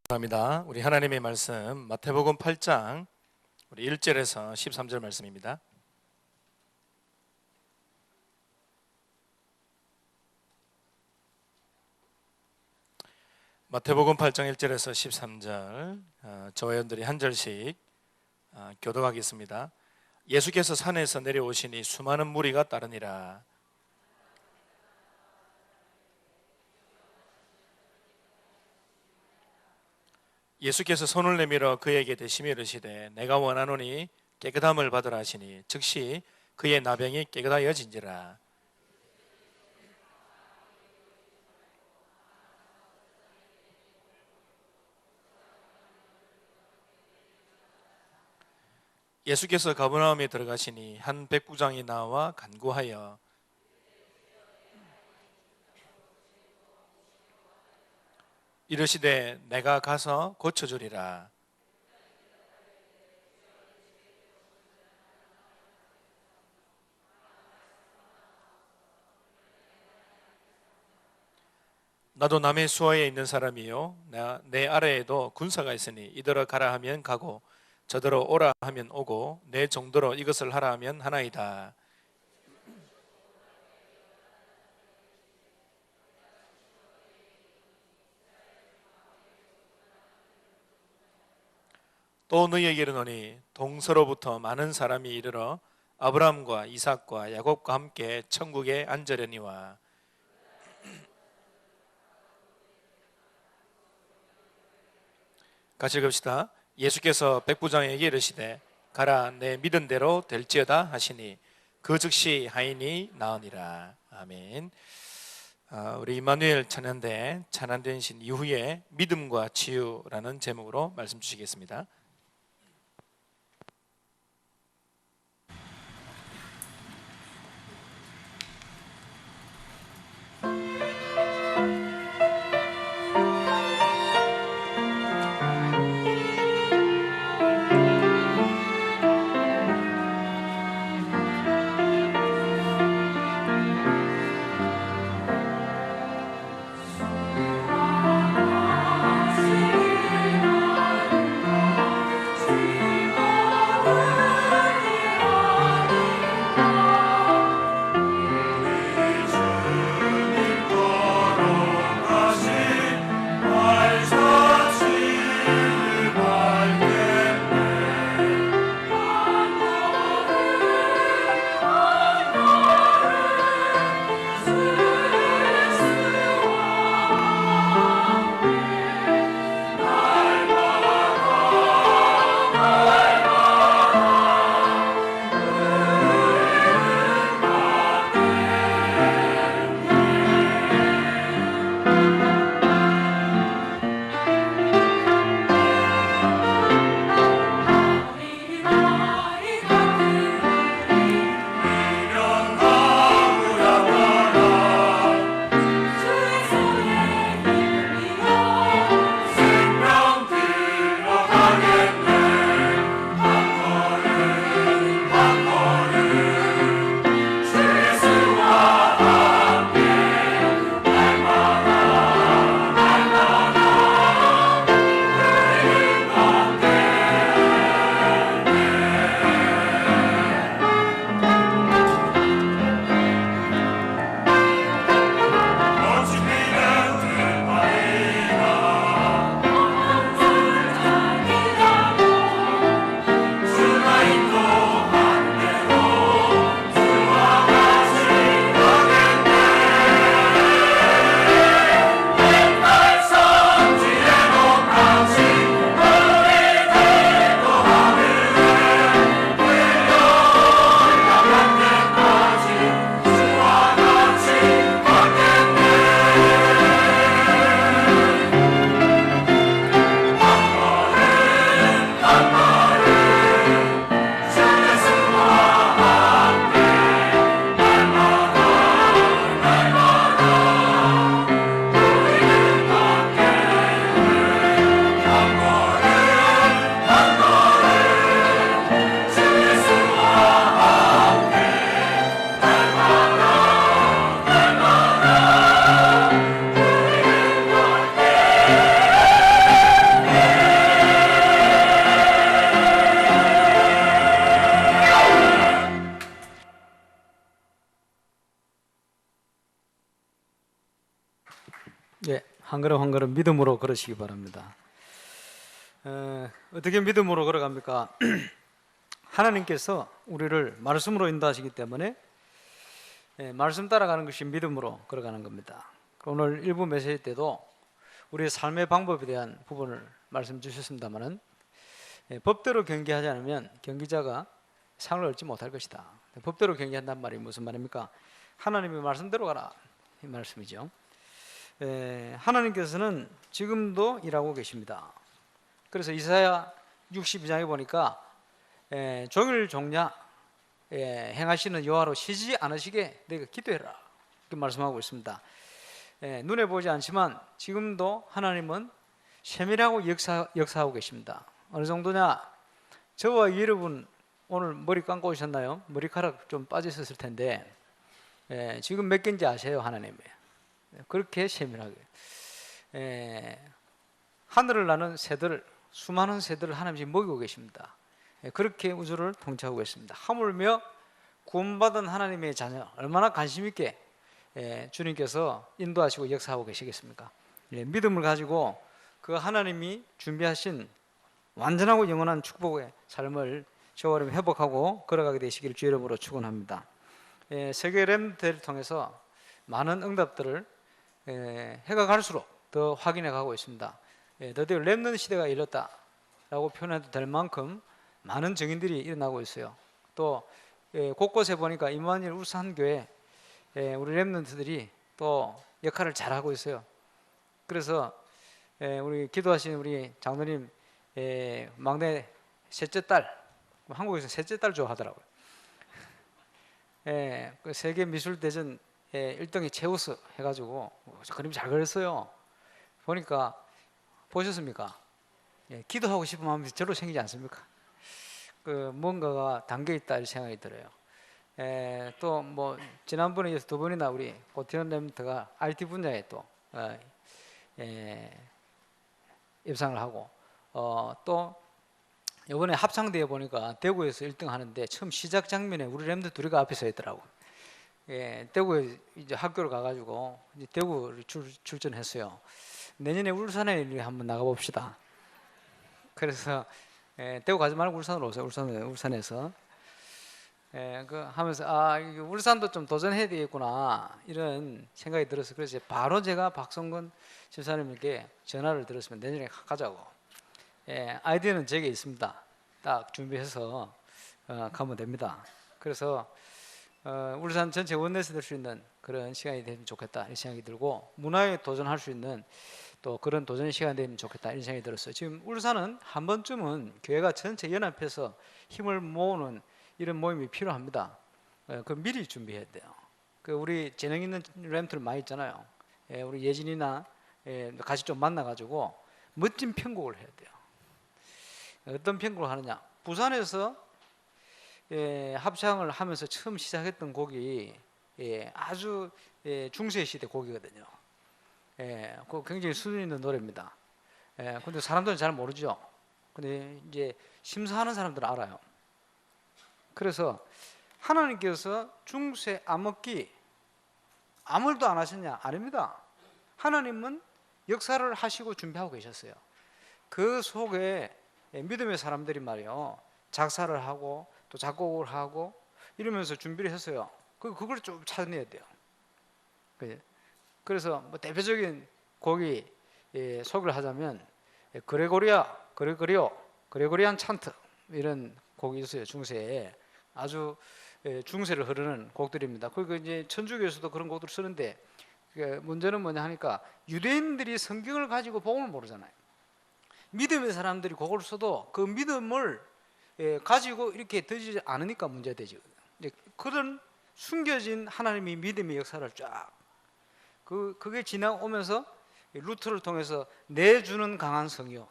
감사합니다. 우리 하나님의 말씀 마태복음 8장 우리 1절에서 13절 말씀입니다. 마태복음 8장 1절에서 13절 저와 여러분들이 한 절씩 교독하겠습니다. 예수께서 산에서 내려오시니 수많은 무리가 따르니라. 예수께서 손을 내밀어 그에게 대시며 이르시되 내가 원하노니 깨끗함을 받으라 하시니 즉시 그의 나병이 깨끗하여진지라. 예수께서 가버나움에 들어가시니 한 백부장이 나와 간구하여 이르시되 내가 가서 고쳐주리라. 나도 남의 수하에 있는 사람이요 내 아래에도 군사가 있으니 이더러 가라 하면 가고 저더러 오라 하면 오고 내 정도로 이것을 하라 하면 하나이다. 또 너희에게 이르노니 동서로부터 많은 사람이 이르러 아브라함과 이삭과 야곱과 함께 천국에 앉으려니와. 같이 읽읍시다. 예수께서 백부장에게 이르시되 가라 내 믿은 대로 될지어다 하시니 그 즉시 하인이 나으니라. 아멘. 우리 임마누엘 찬양대 찬양된 신 이후에 믿음과 치유라는 제목으로 말씀 주시겠습니다. 한 걸음 한 걸음 믿음으로 걸으시기 바랍니다. 어떻게 믿음으로 걸어갑니까? 하나님께서 우리를 말씀으로 인도하시기 때문에 말씀 따라가는 것이 믿음으로 걸어가는 겁니다. 오늘 일부 메시지 때도 우리의 삶의 방법에 대한 부분을 말씀 주셨습니다마는 법대로 경기하지 않으면 경기자가 상을 얻지 못할 것이다. 법대로 경기한단 말이 무슨 말입니까? 하나님의 말씀대로 가라 이 말씀이죠. 하나님께서는 지금도 일하고 계십니다. 그래서 이사야 62장에 보니까 종일 종냐 행하시는 여호와로 쉬지 않으시게 내가 기도해라 이렇게 말씀하고 있습니다. 눈에 보지 않지만 지금도 하나님은 세밀하고 역사하고 계십니다. 어느 정도냐? 저와 여러분 오늘 머리 감고 오셨나요? 머리카락 좀 빠져 있었을 텐데 지금 몇 개인지 아세요? 하나님이 그렇게 세밀하게 하늘을 나는 새들, 수많은 새들을 하나님이 먹이고 계십니다. 그렇게 우주를 통치하고 계십니다. 하물며 구원받은 하나님의 자녀 얼마나 관심 있게 주님께서 인도하시고 역사하고 계시겠습니까? 믿음을 가지고 그 하나님이 준비하신 완전하고 영원한 축복의 삶을 저와 여러분 회복하고 걸어가게 되시기를 주의 이름으로 축원합니다. 세계 렘넌트를 통해서 많은 응답들을 해가 갈수록 더 확인해 가고 있습니다. 드디어 렘넌트 시대가 이뤘다라고 표현해도 될 만큼 많은 증인들이 일어나고 있어요. 또 곳곳에 보니까 임마누엘 울산교회 우리 렘넌트들이 또 역할을 잘하고 있어요. 그래서 우리 기도하신 우리 장로님 막내 셋째 딸, 한국에서 셋째 딸 좋아하더라고요. 그 세계 미술 대전 1등이 제우스 해가지고 그림 잘 그렸어요. 보니까 보셨습니까? 기도하고 싶은 마음이 저로 생기지 않습니까? 그 뭔가가 담겨 있다 이 생각이 들어요. 또 뭐 지난번에 이어서 두 번이나 우리 고태현 렘넌트가 IT 분야에 또 입상을 하고 또 이번에 합창대회 보니까 대구에서 1등 하는데 처음 시작 장면에 우리 렘넌트 둘이가 앞에 서 있더라고. 대구에 이제 학교를 가가지고 이제 대구를 출전했어요. 내년에 울산에 한번 나가봅시다. 그래서 대구 가지 말고 울산으로 오세요. 울산에서 그 하면서 울산도 좀 도전해야 되겠구나 이런 생각이 들어서 그래서 바로 제가 박성근 집사님에게 전화를 드렸으면 내년에 가자고. 아이디어는 제게 있습니다. 딱 준비해서 가면 됩니다. 그래서 울산 전체 원내에서 될 수 있는 그런 시간이 되면 좋겠다 이 생각이 들고 문화에 도전할 수 있는 또 그런 도전 시간이 되면 좋겠다 이런 생각이 들었어요. 지금 울산은 한 번쯤은 교회가 전체 연합해서 힘을 모으는 이런 모임이 필요합니다. 그 미리 준비해야 돼요. 그 우리 재능 있는 렘트들 많이 있잖아요. 우리 예진이나 같이 좀 만나가지고 멋진 편곡을 해야 돼요. 어떤 편곡을 하느냐? 부산에서 합창을 하면서 처음 시작했던 곡이 아주 중세 시대 곡이거든요. 그 굉장히 수준 있는 노래입니다. 근데 사람들은 잘 모르죠. 근데 이제 심사하는 사람들은 알아요. 그래서 하나님께서 중세 암흑기 아무 일도 안 하셨냐? 아닙니다. 하나님은 역사를 하시고 준비하고 계셨어요. 그 속에 믿음의 사람들이 말이요 작사를 하고 또 작곡을 하고 이러면서 준비를 했어요. 그걸 좀 찾아내야 돼요. 그래서 뭐 대표적인 곡이 소개를 하자면 그레고리안 찬트 이런 곡이 있어요. 중세에 아주 중세를 흐르는 곡들입니다. 그리고 이제 천주교에서도 그런 곡들을 쓰는데 문제는 뭐냐 하니까 유대인들이 성경을 가지고 복음을 모르잖아요. 믿음의 사람들이 곡을 써도 그 믿음을 가지고 이렇게 되지 않으니까 문제되죠. 그런 숨겨진 하나님의 믿음의 역사를 쫙 그게 지나오면서 루트를 통해서 내주는 강한 성이요.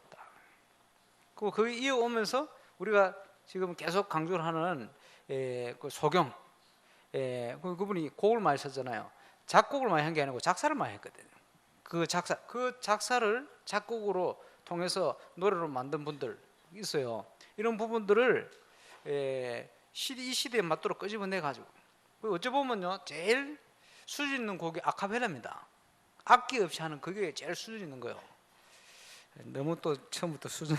그게 이어오면서 우리가 지금 계속 강조를 하는 그 소경 그분이 곡을 많이 썼잖아요. 작곡을 많이 한 게 아니고 작사를 많이 했거든요. 그 작사를 작곡으로 통해서 노래로 만든 분들 있어요. 이런 부분들을 이 시대에 맞도록 끄집어내 가지고 어찌 보면요 제일 수준 있는 곡이 아카펠라입니다. 악기 없이 하는 그게 제일 수준 있는 거예요. 너무 또 처음부터 수준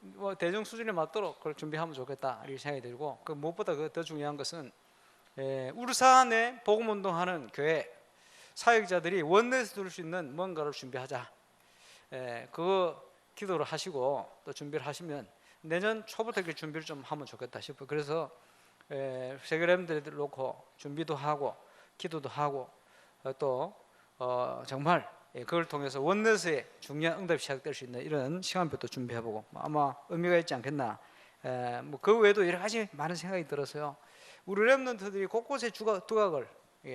뭐 대중 수준에 맞도록 그걸 준비하면 좋겠다 이렇게 생각이 들고, 그 무엇보다 더 중요한 것은 울산에 복음운동하는 교회 사역자들이 원내에서 들을 수 있는 뭔가를 준비하자. 그거 기도를 하시고 또 준비를 하시면 내년 초부터 이렇게 준비를 좀 하면 좋겠다 싶어요. 그래서 세계렘들을 놓고 준비도 하고 기도도 하고 또 정말 그걸 통해서 원내에서의 중요한 응답이 시작될 수 있는 이런 시간표도 준비해보고 아마 의미가 있지 않겠나. 뭐 그 외에도 여러 가지 많은 생각이 들어서요. 우리 렘넌트들이 곳곳에 두각을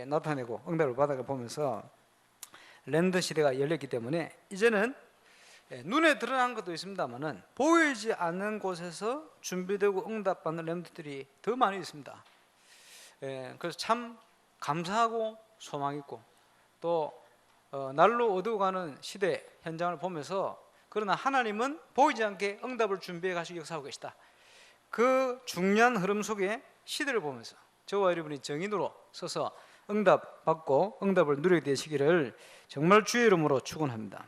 나타내고 응답을 받아보면서 랜드 시대가 열렸기 때문에 이제는 눈에 드러난 것도 있습니다만은 보이지 않는 곳에서 준비되고 응답받는 렘넌트들이 더 많이 있습니다. 그래서 참 감사하고 소망 있고 또 날로 어두워가는 시대 현장을 보면서 그러나 하나님은 보이지 않게 응답을 준비해 가시고 역사하고 계시다. 그 중요한 흐름 속에 시대를 보면서 저와 여러분이 정인으로 서서 응답 받고 응답을 누리게 되시기를 정말 주의 이름으로 축원합니다.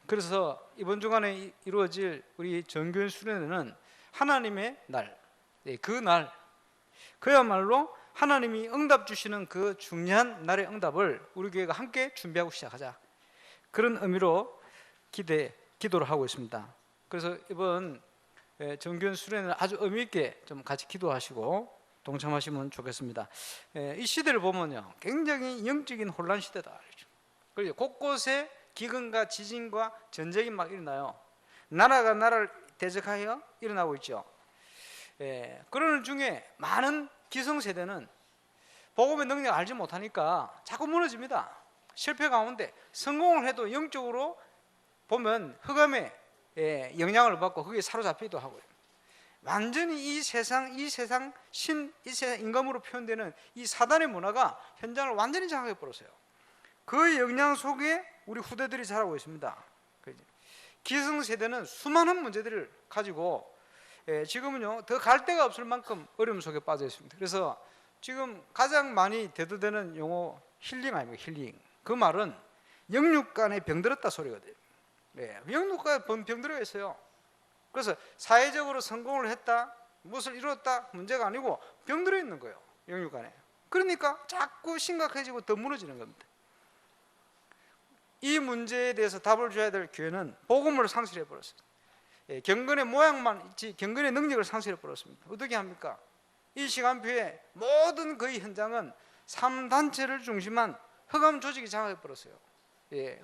그래서 이번 주간에 이루어질 우리 정교회 수련회는 하나님의 날, 그 그야말로 하나님이 응답 주시는 그 중요한 날의 응답을 우리 교회가 함께 준비하고 시작하자, 그런 의미로 기도를 하고 있습니다. 그래서 이번 정교회 수련회는 아주 의미 있게 좀 같이 기도하시고 동참하시면 좋겠습니다. 이 시대를 보면요, 굉장히 영적인 혼란 시대다. 그리고 곳곳에 기근과 지진과 전쟁이 막 일어나요. 나라가 나라를 대적하여 일어나고 있죠. 그러는 중에 많은 기성세대는 복음의 능력을 알지 못하니까 자꾸 무너집니다. 실패 가운데 성공을 해도 영적으로 보면 흑암의 영향을 받고 거기에 사로잡히기도 하고요. 완전히 이 세상 인감으로 표현되는 이 사단의 문화가 현장을 완전히 장악해 버렸어요. 그 영향 속에 우리 후대들이 자라고 있습니다. 기성세대는 수많은 문제들을 가지고 지금은요 더 갈 데가 없을 만큼 어려움 속에 빠져 있습니다. 그래서 지금 가장 많이 대두되는 용어 힐링 아닙니까? 힐링. 그 말은 영육간에 병들었다 소리거든요. 영육간에 병들어 있어요. 그래서 사회적으로 성공을 했다, 무엇을 이뤘다 문제가 아니고 병들어 있는 거예요. 영육간에. 그러니까 자꾸 심각해지고 더 무너지는 겁니다. 이 문제에 대해서 답을 줘야 될 교회는 복음을 상실해 버렸어요. 경건의 모양만 있지 경건의 능력을 상실해 버렸습니다. 어떻게 합니까? 이 시간표에 모든 거의 현장은 3단체를 중심한 흑암 조직이 장악해 버렸어요.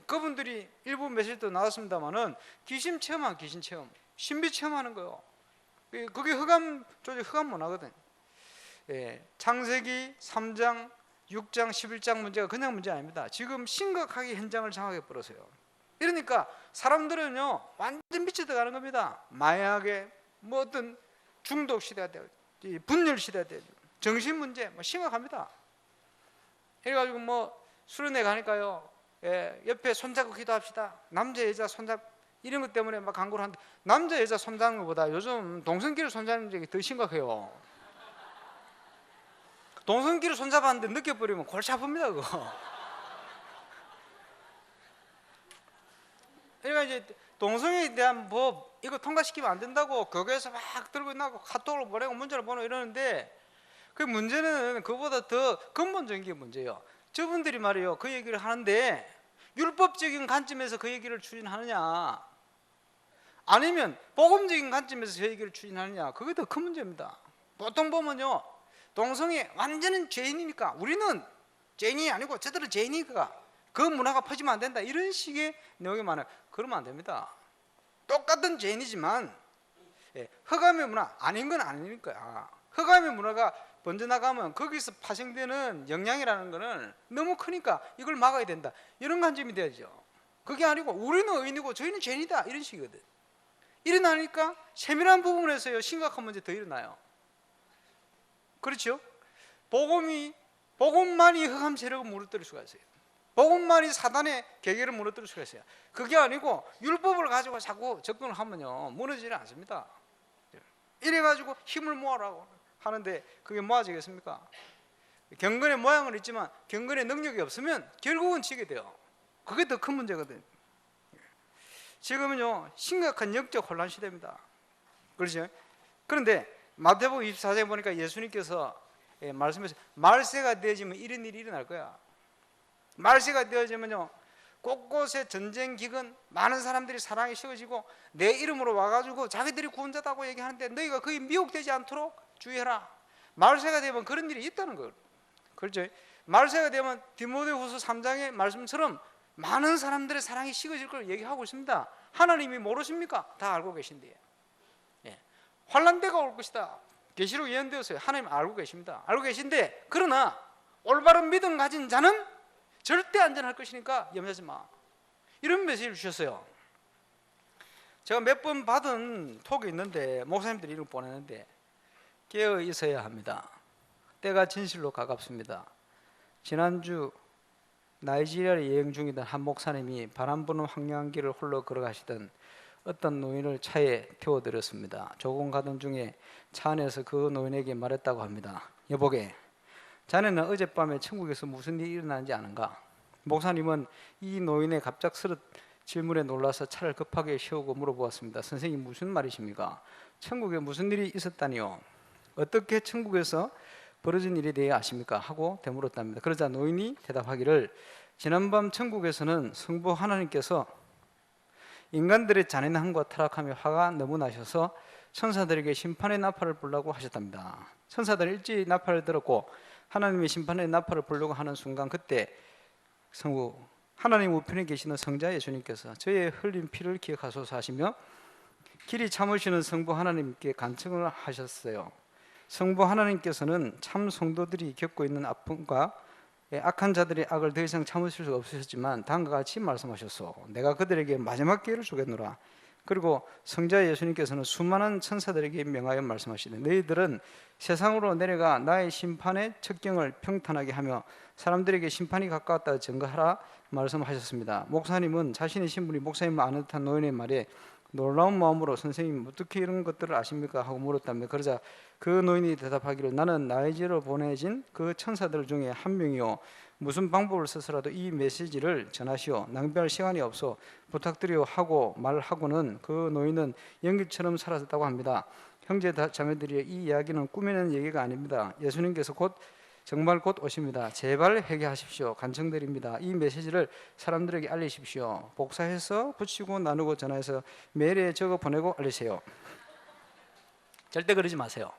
그분들이 일부 메시지도 나왔습니다만은 귀신 체험한 귀신 체험, 신비 체험하는 거요. 그게 흑암 조직, 흑암 문화거든. 창세기 3장, 6장, 11장 문제가 그냥 문제 아닙니다. 지금 심각하게 현장을 장악해 버렸어요. 이러니까 사람들은요 완전 미쳐 들어가는 겁니다. 마약에 뭐 어떤 중독 시대가 되고 분열 시대가 되고 정신 문제 뭐 심각합니다. 이래가지고 뭐 수련회 가니까요 옆에 손잡고 기도합시다. 남자 여자 손잡 이런 것 때문에 막 광고를 하는데 남자 여자 손잡는 것보다 요즘 동성끼리 손잡는 게 더 심각해요. 동성끼리 손잡았는데 느껴버리면 골치 아픕니다 그거. 그러니까 이제 동성애에 대한 법 이거 통과시키면 안 된다고 교회에서 막 들고 나고 카톡을 보내고 문자를 보내고 이러는데 그 문제는 그보다 더 근본적인 게 문제예요. 저분들이 말이에요 그 얘기를 하는데 율법적인 관점에서 그 얘기를 추진하느냐 아니면 복음적인 관점에서 저 얘기를 추진하느냐 그게 더 큰 문제입니다. 보통 보면요 동성애 완전한 죄인이니까 우리는 죄인이 아니고 저들은 죄인이니까 그 문화가 퍼지면 안 된다 이런 식의 내용이 많아요. 그러면 안 됩니다. 똑같은 죄인이지만 흑암의 문화 아닌 건 아니니까. 흑암의 문화가 번져나가면 거기서 파생되는 영향이라는 거는 너무 크니까 이걸 막아야 된다 이런 관점이 돼야죠. 그게 아니고 우리는 의인이고 저희는 죄인이다 이런 식이거든. 일어나니까 세밀한 부분에서요 심각한 문제 더 일어나요. 그렇죠? 복음만이 흑암 세력을 무너뜨릴 수가 있어요. 복음만이 사단의 계계를 무너뜨릴 수가 있어요. 그게 아니고 율법을 가지고 자꾸 접근을 하면요 무너지지 않습니다. 이래가지고 힘을 모아라고 하는데 그게 모아지겠습니까? 경건의 모양은 있지만 경건의 능력이 없으면 결국은 지게 돼요. 그게 더 큰 문제거든요. 지금은요 심각한 영적 혼란 시대입니다. 그렇죠? 그런데 마태복음 24장에 보니까 예수님께서 말씀하신 말세가 되어지면 이런 일이 일어날 거야. 말세가 되어지면요 곳곳에 전쟁 기근, 많은 사람들이 사랑에 식어지고 내 이름으로 와가지고 자기들이 구원자다고 얘기하는데 너희가 거의 미혹되지 않도록 주의해라. 말세가 되면 그런 일이 있다는 거예요. 그렇죠? 말세가 되면 디모데후서 3장의 말씀처럼 많은 사람들의 사랑이 식어질 걸 얘기하고 있습니다. 하나님이 모르십니까? 다 알고 계신데 환난 때가 올 것이다. 계시록 예언되었어요. 하나님 알고 계십니다. 알고 계신데 그러나 올바른 믿음 가진 자는 절대 안전할 것이니까 염려하지 마. 이런 메시지를 주셨어요. 제가 몇 번 받은 톡이 있는데 목사님들이 이걸 보내는데 깨어 있어야 합니다. 때가 진실로 가깝습니다. 지난주 나이지리아를 여행 중이던 한 목사님이 바람 부는 황량길을 홀로 걸어가시던 어떤 노인을 차에 태워드렸습니다. 조금 가던 중에 차 안에서 그 노인에게 말했다고 합니다. 여보게, 자네는 어젯밤에 천국에서 무슨 일이 일어나는지 아는가? 목사님은 이 노인의 갑작스런 질문에 놀라서 차를 급하게 세우고 물어보았습니다. 선생님 무슨 말이십니까? 천국에 무슨 일이 있었다니요? 어떻게 천국에서 벌어진 일에 대해 아십니까? 하고 되물었답니다. 그러자 노인이 대답하기를 지난밤 천국에서는 성부 하나님께서 인간들의 잔인함과 타락함에 화가 너무 나셔서 천사들에게 심판의 나팔을 불라고 하셨답니다. 천사들은 일제히 나팔을 들었고 하나님의 심판의 나팔을 불려고 하는 순간 그때 성부 하나님 우편에 계시는 성자 예수님께서 저의 흘린 피를 기억하소서 하시며 길이 참으시는 성부 하나님께 간청을 하셨어요. 성부 하나님께서는 참 성도들이 겪고 있는 아픔과 악한 자들의 악을 더 이상 참으실 수가 없으셨지만 다음과 같이 말씀하셨소. 내가 그들에게 마지막 기회를 주겠노라. 그리고 성자 예수님께서는 수많은 천사들에게 명하여 말씀하시되 너희들은 세상으로 내려가 나의 심판의 척경을 평탄하게 하며 사람들에게 심판이 가까웠다 증거하라 말씀하셨습니다. 목사님은 자신의 신분이 목사님을 아는 듯한 노인의 말에 놀라운 마음으로 선생님 어떻게 이런 것들을 아십니까? 하고 물었답니다. 그러자 그 노인이 대답하기를 나는 나이지로 보내진 그 천사들 중에 한 명이요 무슨 방법을 써서라도 이 메시지를 전하시오. 낭비할 시간이 없어 부탁드려 하고 말하고는 그 노인은 연기처럼 사라졌다고 합니다. 형제 자매들이 이 이야기는 꾸미는 얘기가 아닙니다. 예수님께서 정말 곧 오십니다. 제발 회개하십시오. 간청드립니다. 이 메시지를 사람들에게 알리십시오. 복사해서 붙이고 나누고 전화해서 메일에 적어 보내고 알리세요. 절대 그러지 마세요.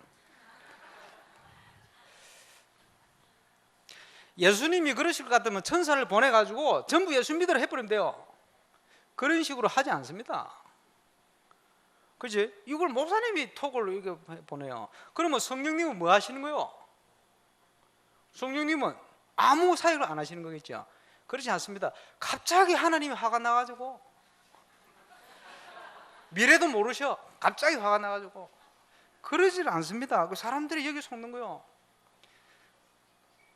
예수님이 그러실 것 같으면 천사를 보내가지고 전부 예수 믿으라 해버리면 돼요. 그런 식으로 하지 않습니다. 그치? 이걸 목사님이 톡을 이렇게 보내요. 그러면 성령님은 뭐 하시는 거예요? 성령님은 아무 사역을 안 하시는 거겠죠. 그렇지 않습니다. 갑자기 하나님이 화가 나가지고 미래도 모르셔. 갑자기 화가 나가지고 그러질 않습니다. 그 사람들이 여기 속는 거예요.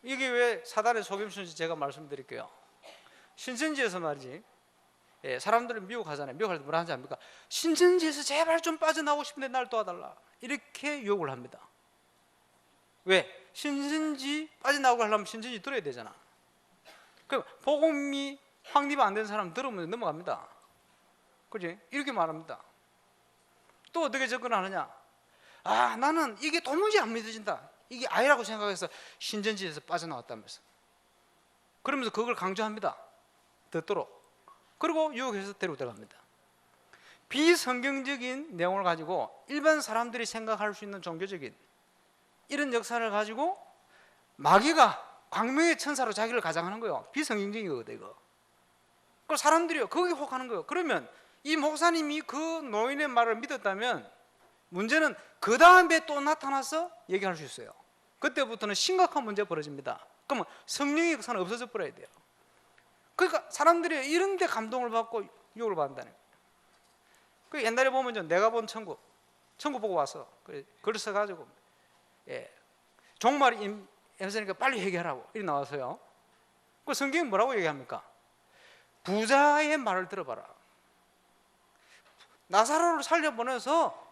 이게 왜 사단의 속임수인지 제가 말씀드릴게요. 신천지에서 말이지 사람들은 미혹하잖아요. 미혹할 때 뭐라 하는지 압니까? 신천지에서 제발 좀 빠져나오고 싶은데 날 도와달라 이렇게 욕을 합니다. 왜? 신천지 빠져나오고 하려면 신천지 들어야 되잖아. 그럼 복음이 확립 안 된 사람 들으면 넘어갑니다. 그지? 이렇게 말합니다. 또 어떻게 접근하느냐? 아, 나는 이게 도무지 안 믿어진다. 이게 아니라고 생각해서 신천지에서 빠져나왔다면서. 그러면서 그걸 강조합니다. 듣도록. 그리고 유혹해서 데리고 들어갑니다. 비성경적인 내용을 가지고 일반 사람들이 생각할 수 있는 종교적인 이런 역사를 가지고 마귀가 광명의 천사로 자기를 가장하는 거예요. 비성경적인 거거든 이거. 그 사람들이요 거기 혹하는 거예요. 그러면 이 목사님이 그 노인의 말을 믿었다면 문제는 그 다음에 또 나타나서 얘기할 수 있어요. 그때부터는 심각한 문제가 벌어집니다. 그러면 성령의 역사는 없어져 버려야 돼요. 그러니까 사람들이 이런 데 감동을 받고 욕을 받는다는 거예요. 그 옛날에 보면 내가 본 천국 보고 와서 글을 써가지고 종말이 임했으니까 빨리 회개하라고 이렇게 나와서요. 그 성경이 뭐라고 얘기합니까? 부자의 말을 들어봐라. 나사로를 살려보내서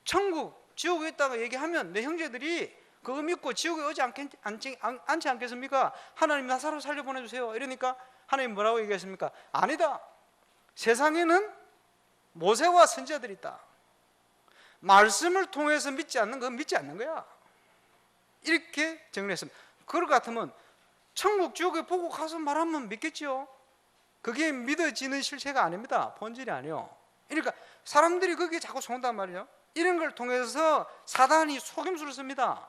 천국, 지옥에 있다가 얘기하면 내 형제들이 그거 믿고 지옥에 오지 않지 않겠습니까? 하나님 나사로 살려보내주세요. 이러니까 하나님 뭐라고 얘기했습니까? 아니다. 세상에는 모세와 선지자들이 있다. 말씀을 통해서 믿지 않는 건 믿지 않는 거야. 이렇게 정리했습니다. 그럴 것 같으면 천국 지옥에 보고 가서 말하면 믿겠지요. 그게 믿어지는 실체가 아닙니다. 본질이 아니요. 그러니까 사람들이 거기에 자꾸 속는단 말이에요. 이런 걸 통해서 사단이 속임수를 씁니다.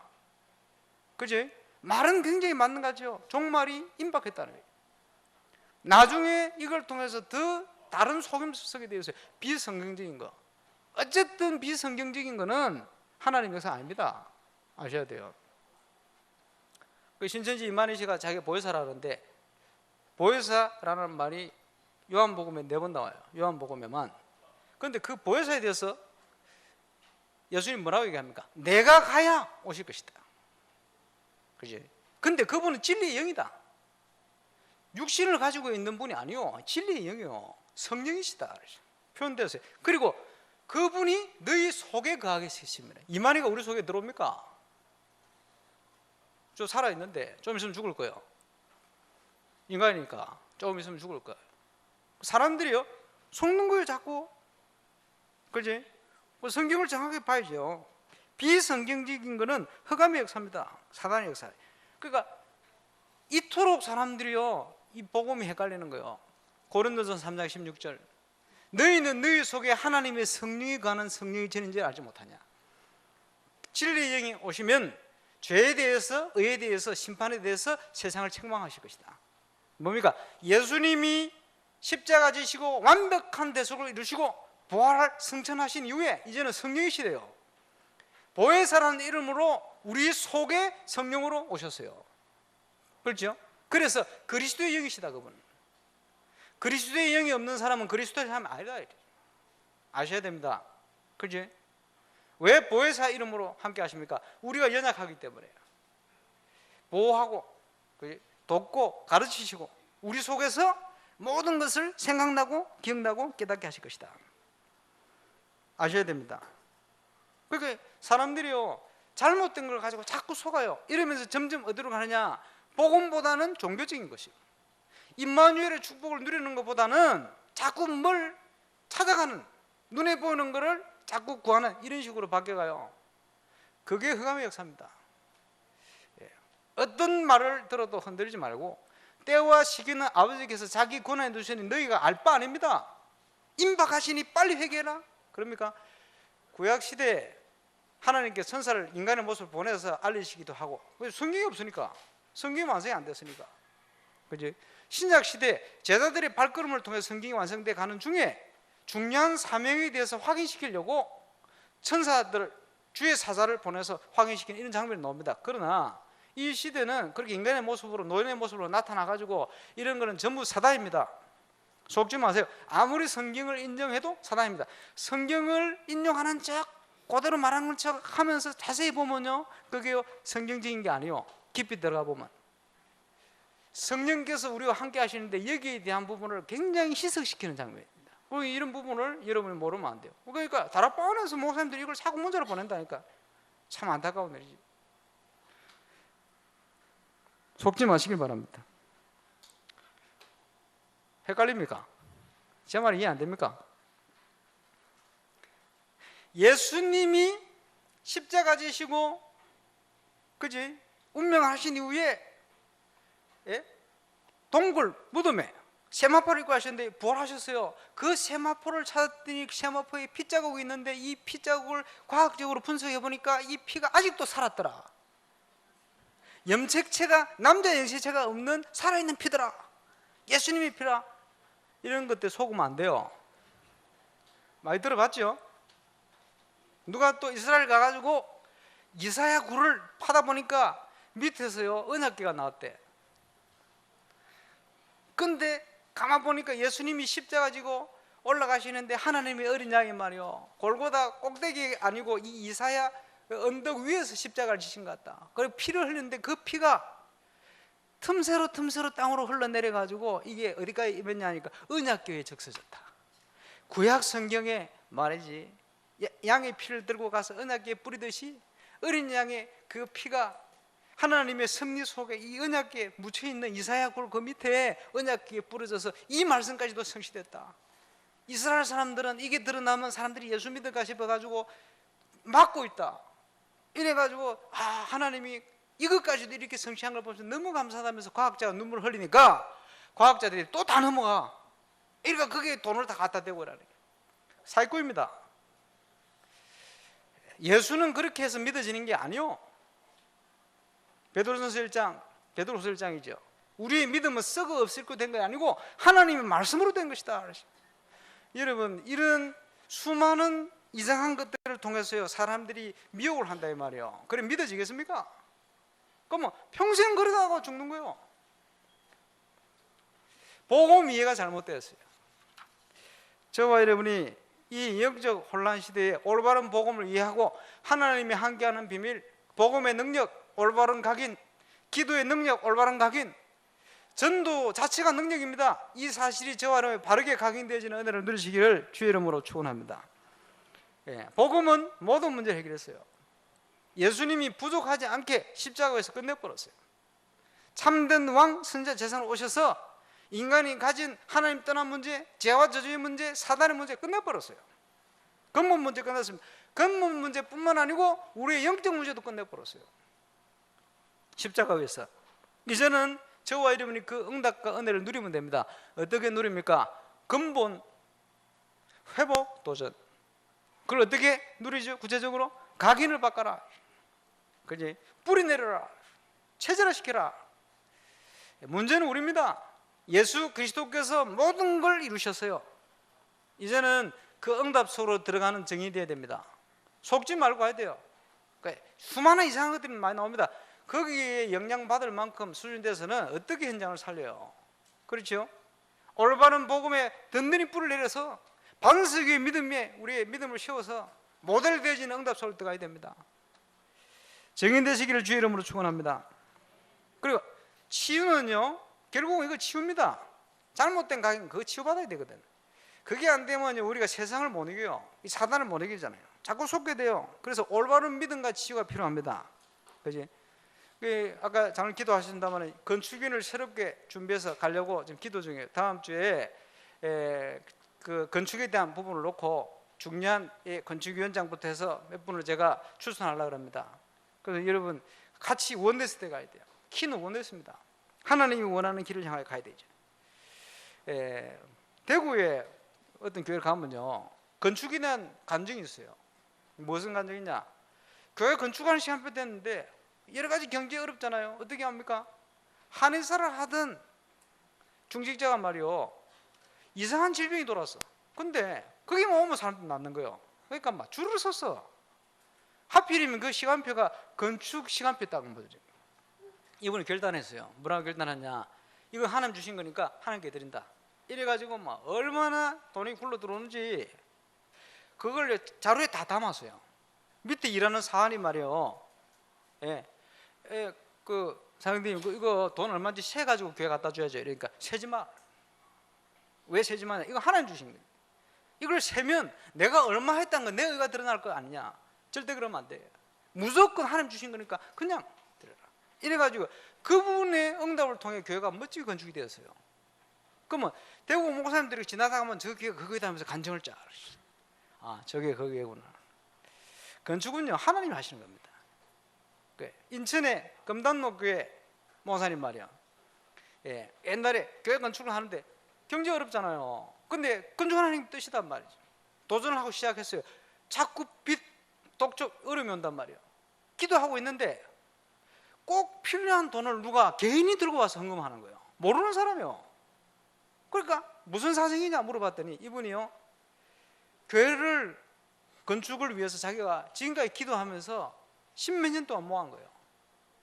그지? 말은 굉장히 맞는 거죠. 종말이 임박했다는 거예요. 나중에 이걸 통해서 더 다른 속임수 쓰게 되어 있어요. 비성경적인 거. 어쨌든 비성경적인 거는 하나님 역사 아닙니다. 아셔야 돼요. 그 신천지 이만희 씨가 자기가 보혜사라는데, 보혜사라는 말이 요한복음에 4번 나와요. 요한복음에만. 그런데 그 보혜사에 대해서 예수님 뭐라고 얘기합니까? 내가 가야 오실 것이다. 그지? 근데 그분은 진리의 영이다. 육신을 가지고 있는 분이 아니요, 진리의 영이요, 성령이시다 표현되었어요. 그리고 그분이 너희 속에 거하게 하십니다. 이만희가 우리 속에 들어옵니까? 저 살아있는데 좀 있으면 죽을 거예요. 인간이니까 조금 있으면 죽을 거예요. 사람들이요 속는 거예요 자꾸. 그지? 성경을 정확하게 봐야죠. 비성경적인 거는 흑암의 역사입니다. 사단의 역사. 그러니까 이토록 사람들이요 이 복음이 헷갈리는 거예요. 고린도전 3장 16절, 너희는 너희 속에 하나님의 성령이 거하는 성령이 지는지 알지 못하냐. 진리의 영이 오시면 죄에 대해서, 의에 대해서, 심판에 대해서 세상을 책망하실 것이다. 뭡니까? 예수님이 십자가 지시고 완벽한 대속을 이루시고 부활을 승천하신 이후에 이제는 성령이시래요. 보혜사라는 이름으로 우리 속에 성령으로 오셨어요. 그렇죠? 그래서 그리스도의 영이시다. 그분 그리스도의 영이 없는 사람은 그리스도의 사람이 아니다. 아셔야 됩니다. 그렇지? 왜 보혜사 이름으로 함께 하십니까? 우리가 연약하기 때문에요. 보호하고 돕고 가르치시고 우리 속에서 모든 것을 생각나고 기억나고 깨닫게 하실 것이다. 아셔야 됩니다. 그러니까 사람들이요 잘못된 걸 가지고 자꾸 속아요. 이러면서 점점 어디로 가느냐? 복음보다는 종교적인 것이요, 임마누엘의 축복을 누리는 것보다는 자꾸 뭘 찾아가는, 눈에 보이는 것을 자꾸 구하는 이런 식으로 바뀌어가요. 그게 흑암의 역사입니다. 어떤 말을 들어도 흔들리지 말고, 때와 시기는 아버지께서 자기 권한에 두시니 너희가 알 바 아닙니다. 임박하시니 빨리 회개해라. 그럽니까? 구약시대에 하나님께 천사를 인간의 모습을 보내서 알리시기도 하고, 성경이 없으니까, 성경이 완성이 안 됐으니까. 그지? 신약시대 제자들의 발걸음을 통해 성경이 완성돼 가는 중에 중요한 사명에 대해서 확인시키려고 천사들, 주의 사자를 보내서 확인시키는 이런 장면이 나옵니다. 그러나 이 시대는 그렇게 인간의 모습으로, 노인의 모습으로 나타나가지고 이런 거는 전부 사단입니다. 속지 마세요. 아무리 성경을 인정해도 사단입니다. 성경을 인용하는 척, 그대로 말하는 척 하면서 자세히 보면요, 그게 성경적인 게 아니에요. 깊이 들어가 보면 성령께서 우리와 함께 하시는데 여기에 대한 부분을 굉장히 희석시키는 장면입니다. 이런 부분을 여러분이 모르면 안 돼요. 그러니까 다락방에서 목사님들이 이걸 사고 문자로 보낸다니까. 참 안타까운 일이지. 속지 마시길 바랍니다. 헷갈립니까? 제 말 이해 안 됩니까? 예수님이 십자가 지시고, 그지? 운명하신 이후에 동굴 무덤에 세마포를 입고 하셨는데 부활하셨어요. 그 세마포를 찾았더니 세마포에 피자국이 있는데 이 피자국을 과학적으로 분석해 보니까 이 피가 아직도 살았더라. 염색체가, 남자 염색체가 없는 살아있는 피더라. 예수님의 피라. 이런 것들 속으면 안 돼요. 많이 들어봤죠? 누가 또 이스라엘 가가지고 이사야 굴을 파다 보니까 밑에서요 언약궤가 나왔대. 근데 가만 보니까 예수님이 십자가 지고 올라가시는데 하나님의 어린 양이 말이요, 골고다 꼭대기 아니고 이 이사야 언덕 위에서 십자가를 지신 것 같다. 그리고 피를 흘리는데 그 피가 틈새로 땅으로 흘러내려 가지고 이게 어디까지 입었냐니까 언약궤에 적셔졌다. 구약 성경에 말이지, 양의 피를 들고 가서 언약궤에 뿌리듯이 어린 양의 그 피가 하나님의 섭리 속에 이 언약궤에 묻혀 있는 이사야 굴 그 밑에 언약궤에 뿌려져서 이 말씀까지도 성취됐다. 이스라엘 사람들은 이게 드러나면 사람들이 예수 믿을까 싶어가지고 막고 있다. 이래가지고 하나님이 이것까지도 이렇게 성취한 걸 보면서 너무 감사하다면서 과학자가 눈물을 흘리니까 과학자들이 또 다 넘어가. 그러니까 그게 돈을 다 갖다 대고 그러는 거예요. 사기꾼입니다. 예수는 그렇게 해서 믿어지는 게 아니요. 베드로전서 1장, 베드로후서 1장이죠. 우리의 믿음은 썩어 없을고 된 게 아니고 하나님의 말씀으로 된 것이다. 여러분, 이런 수많은 이상한 것들을 통해서요 사람들이 미혹을 한다 이 말이에요. 그래 믿어지겠습니까? 그러면 평생 그러다가 죽는 거예요. 복음 이해가 잘못되었어요. 저와 여러분이 이 영적 혼란 시대에 올바른 복음을 이해하고 하나님이 함께하는 비밀, 복음의 능력, 올바른 각인, 기도의 능력, 올바른 각인, 전도 자체가 능력입니다. 이 사실이 저와 여러분이 바르게 각인되어지는 은혜를 누리시기를 주의 이름으로 축원합니다. 복음은 모든 문제를 해결했어요. 예수님이 부족하지 않게 십자가에서 끝내버렸어요. 참된 왕, 선자, 제사로 오셔서 인간이 가진 하나님 떠난 문제, 죄와 저주의 문제, 사단의 문제 끝내버렸어요. 근본 문제 끝났습니다. 근본 문제뿐만 아니고 우리의 영적 문제도 끝내버렸어요. 십자가 위에서. 이제는 저와 여러분이 그 응답과 은혜를 누리면 됩니다. 어떻게 누립니까? 근본 회복 도전. 그걸 어떻게 누리죠? 구체적으로 각인을 바꿔라. 그지? 뿌리 내려라. 체질화시켜라. 문제는 우리입니다. 예수 그리스도께서 모든 걸 이루셨어요. 이제는 그 응답 속으로 들어가는 정이 되어야 됩니다. 속지 말고 가야 돼요. 그러니까 수많은 이상한 것들이 많이 나옵니다. 거기에 영향받을 만큼 수준돼서는 어떻게 현장을 살려요? 그렇죠? 올바른 복음에 든든히 뿔을 내려서 반석의 믿음에 우리의 믿음을 세워서 모델 되어지는 응답 속으로 들어가야 됩니다. 정인되시기를 주의 이름으로 축원합니다. 그리고 치유는요 결국은 이거 치유입니다. 잘못된 각인 그거 치유받아야 되거든. 그게 안 되면 우리가 세상을 못 이겨요. 이 사단을 못 이기잖아요. 자꾸 속게 돼요. 그래서 올바른 믿음과 치유가 필요합니다. 그지? 아까 장로 기도하신다면 건축인을 새롭게 준비해서 가려고 지금 기도 중이에요. 다음 주에 그 건축에 대한 부분을 놓고 중요한 건축위원장부터 해서 몇 분을 제가 추천하려고 합니다. 그래서 여러분 같이 원네스 때 가야 돼요. 키는 원네스입니다. 하나님이 원하는 길을 향해 가야 되죠. 대구에 어떤 교회를 가면요 건축에 대한 간증이 있어요. 무슨 간증이냐? 교회 건축하는 시간표 됐는데 여러 가지 경제 어렵잖아요. 어떻게 합니까? 한의사를 하던 중직자가 말이요 이상한 질병이 돌았어. 근데 거기만 오면 사람들 낫는 거예요. 그러니까 막 줄을 섰어. 하필이면 그 시간표가 건축 시간표 딱 거죠. 이분이 결단했어요. 뭐라고 결단하냐? 이거 하나님 주신 거니까 하나님께 드린다. 이래가지고 막 얼마나 돈이 굴러 들어오는지 그걸 자료에 다 담았어요. 밑에 일하는 사안이 말이요. 그 사장님 이거 돈 얼마인지 세가지고 교회 갖다 줘야죠. 그러니까 세지 마. 왜 세지 마냐? 이거 하나님 주신 거예요. 이걸 세면 내가 얼마 했다는 거 내 의가 드러날 거 아니냐? 절대 그러면 안 돼요. 무조건 하나님 주신 거니까 그냥 드려라. 이래가지고 그분의 응답을 통해 교회가 멋지게 건축이 되었어요. 그러면 대구 목사님들이 지나가면 저 교회가 그거다 하면서 간증을 쫙 아 저게 거기구나. 건축은요 하나님이 하시는 겁니다. 인천의 금단로 교회 목사님 말이야. 옛날에 교회 건축을 하는데 경제 어렵잖아요. 근데 건축 하나님 뜻이단 말이죠. 도전을 하고 시작했어요. 자꾸 빚, 독촉, 어려움이 온단 말이에요. 기도하고 있는데 꼭 필요한 돈을 누가 개인이 들고 와서 헌금하는 거예요. 모르는 사람이요. 그러니까 무슨 사정이냐 물어봤더니 이분이요 교회를 건축을 위해서 자기가 지금까지 기도하면서 십몇 년 동안 모은 거예요.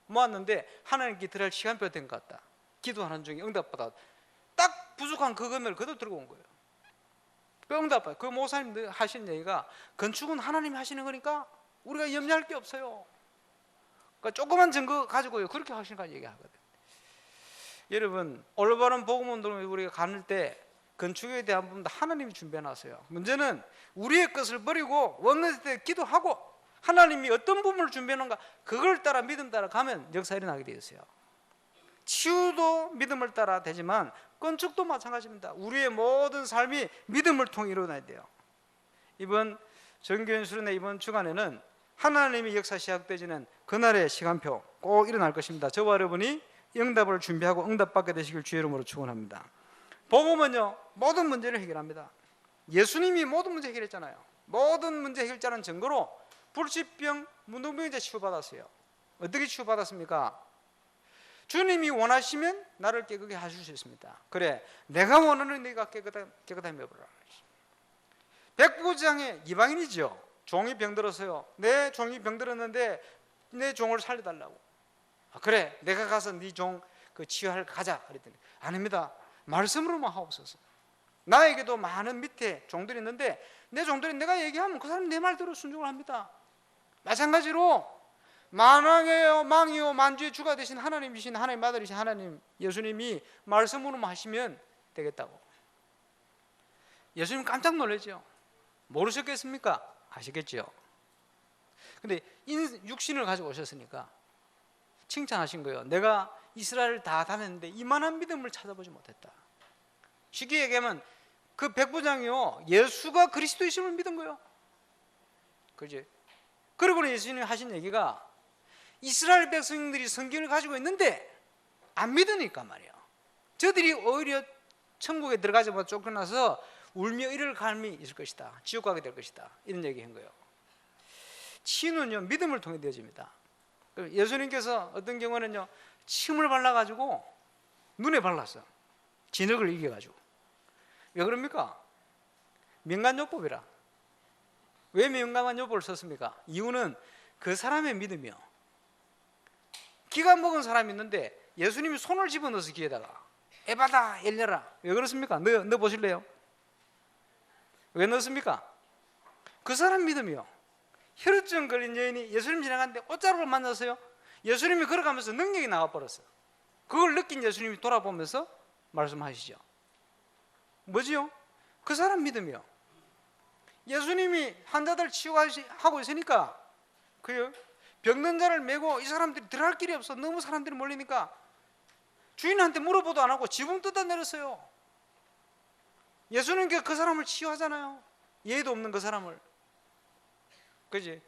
모았는데 하나님께 드릴 시간표가 된 것 같다. 기도하는 중에 응답받아 딱 부족한 그 금액을 그대로 들고 온 거예요. 그 응답받아. 그 목사님 하신 얘기가 건축은 하나님이 하시는 거니까 우리가 염려할 게 없어요. 그러니까 조그만 증거 가지고 그렇게 하시는 거 얘기하거든. 여러분 올바른 복음 운동을 우리가 가는 때 건축에 대한 부분도 하나님이 준비해 놨어요. 문제는 우리의 것을 버리고 원내스 때 기도하고 하나님이 어떤 부분을 준비하는가 그걸 따라 믿음 따라 가면 역사 일어나게 되어 있어요. 치유도 믿음을 따라 되지만 건축도 마찬가지입니다. 우리의 모든 삶이 믿음을 통해 이루어져야 돼요. 이번 정교연수련회 이번 주간에는 하나님의 역사 시작되지는 그날의 시간표 꼭 일어날 것입니다. 저와 여러분이 응답을 준비하고 응답받게 되시길 주의 이름으로 축원합니다. 복음은요 모든 문제를 해결합니다. 예수님이 모든 문제 해결했잖아요. 모든 문제 해결자는 증거로 불치병, 문둥병자 치유받았어요. 어떻게 치유받았습니까? 주님이 원하시면 나를 깨끗게 하실 수 있습니다. 그래, 내가 원하는 네가 깨끗하게 해보라. 백부장의 이방인이죠. 종이 병들었어요. 내 종이 병들었는데 내 종을 살려달라고. 그래, 내가 가서 네 종 치유할 가자. 그랬더니 아닙니다. 말씀으로만 하옵소서. 나에게도 많은 밑에 종들이 있는데 내 종들이 내가 얘기하면 그 사람이 내 말대로 순종을 합니다. 마찬가지로 만왕이요 망이요 만주의 주가 되신 하나님이신 하나님 아들이신 하나님 예수님이 말씀으로만 하시면 되겠다고. 예수님 깜짝 놀라죠. 모르셨겠습니까? 아시겠죠. 근데 육신을 가지고 오셨으니까 칭찬하신 거예요. 내가 이스라엘을 다 다녔는데 이만한 믿음을 찾아보지 못했다. 쉽게 얘기하면 그 백부장이요 예수가 그리스도이심을 믿은 거예요. 그지? 그리고 예수님이 하신 얘기가 이스라엘 백성들이 성경을 가지고 있는데 안 믿으니까 말이에요. 저들이 오히려 천국에 들어가자마자 쫓겨나서 울며 이를 갈미 있을 것이다. 지옥 가게 될 것이다. 이런 얘기한 거예요. 치유는요 믿음을 통해 되어집니다. 예수님께서 어떤 경우는요 침을 발라가지고 눈에 발랐어. 진흙을 이겨가지고. 왜 그럽니까? 민간요법이라. 왜 민간요법을 썼습니까? 이유는 그 사람의 믿음이요. 기가 먹은 사람이 있는데 예수님이 손을 집어넣어서 귀에다가 에바다 열려라. 왜 그렇습니까? 넣어 보실래요? 왜 넣습니까? 그 사람 믿음이요. 혈우증 걸린 여인이 예수님 지나가는데 옷자루를 만났어요. 예수님이 걸어가면서 능력이 나와버렸어요. 그걸 느낀 예수님이 돌아보면서 말씀하시죠. 뭐지요? 그 사람 믿음이요. 예수님이 환자들 치유하고 있으니까 그 병든 자를 메고 이 사람들이 들어갈 길이 없어. 너무 사람들이 몰리니까 주인한테 물어보도 안 하고 지붕 뜯어 내렸어요. 예수님께 그 사람을 치유하잖아요. 예의도 없는 그 사람을. 그지?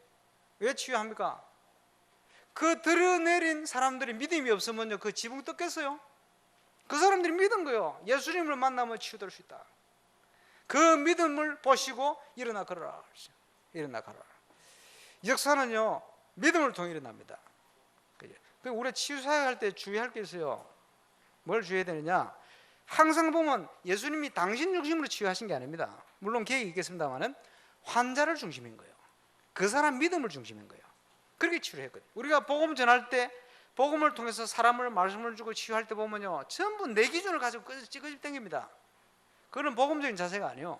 왜 치유합니까? 그 들어내린 사람들이 믿음이 없으면요 그 지붕 뜯겠어요? 그 사람들이 믿은 거예요. 예수님을 만나면 치유될 수 있다. 그 믿음을 보시고 일어나 걸어라. 일어나 걸어라. 역사는요 믿음을 통해 일어납니다. 우리가 치유사역할 때 주의할 게 있어요. 뭘 주의해야 되느냐? 항상 보면 예수님이 당신 중심으로 치유하신 게 아닙니다. 물론 계획이 있겠습니다만은 환자를 중심인 거예요. 그 사람 믿음을 중심인 거예요. 그렇게 치유를 했거든요. 우리가 복음 전할 때 복음을 통해서 사람을 말씀을 주고 치유할 때 보면요 전부 내 기준을 가지고 찌그집 당깁니다. 그건 복음적인 자세가 아니에요.